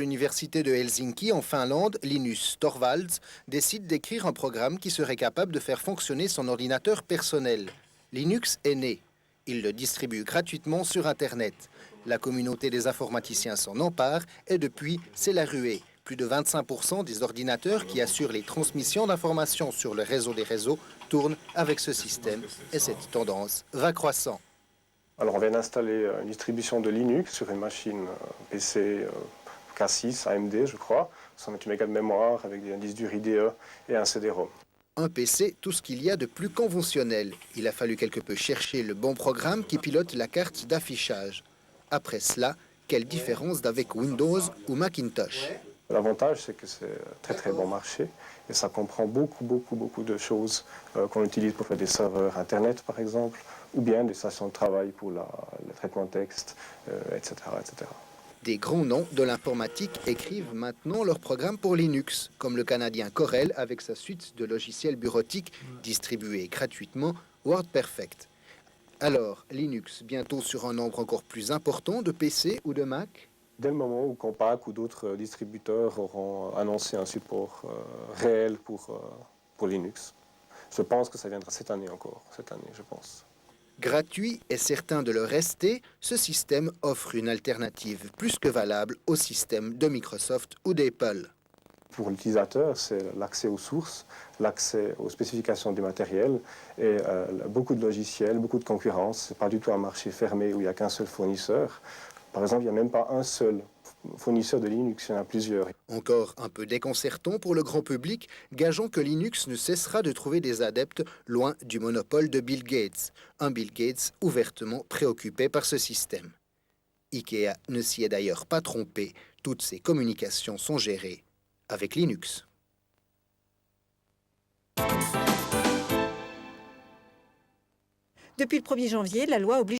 L'université de Helsinki, en Finlande, Linus Torvalds, décide d'écrire un programme qui serait capable de faire fonctionner son ordinateur personnel. Linux est né. Il le distribue gratuitement sur Internet. La communauté des informaticiens s'en empare et depuis, c'est la ruée. Plus de 25% des ordinateurs qui assurent les transmissions d'informations sur le réseau des réseaux tournent avec ce système et cette tendance va croissant. Alors on vient d'installer une distribution de Linux sur une machine PC K6 AMD, je crois, 128 mégas de mémoire avec un disque dur IDE et un CD-ROM. Un PC, tout ce qu'il y a de plus conventionnel. Il a fallu quelque peu chercher le bon programme qui pilote la carte d'affichage. Après cela, quelle différence d'avec Windows ou Macintosh? L'avantage, c'est que c'est très très bon marché et ça comprend beaucoup de choses qu'on utilise pour faire des serveurs Internet, par exemple, ou bien des stations de travail pour le traitement de texte, etc., etc. Des grands noms de l'informatique écrivent maintenant leurs programmes pour Linux, comme le Canadien Corel avec sa suite de logiciels bureautiques distribués gratuitement WordPerfect. Alors, Linux bientôt sur un nombre encore plus important de PC ou de Mac? Dès le moment où Compaq ou d'autres distributeurs auront annoncé un support réel pour Linux, je pense que ça viendra cette année encore, cette année, je pense. Gratuit et certain de le rester, ce système offre une alternative plus que valable au système de Microsoft ou d'Apple. Pour l'utilisateur, c'est l'accès aux sources, l'accès aux spécifications du matériel et beaucoup de logiciels, beaucoup de concurrence. Ce n'est pas du tout un marché fermé où il n'y a qu'un seul fournisseur. Par exemple, il n'y a même pas un seul fournisseur de Linux, il y en a plusieurs. Encore un peu déconcertant pour le grand public, gageons que Linux ne cessera de trouver des adeptes loin du monopole de Bill Gates, un Bill Gates ouvertement préoccupé par ce système. IKEA ne s'y est d'ailleurs pas trompé, toutes ses communications sont gérées avec Linux. Depuis le 1er janvier, la loi oblige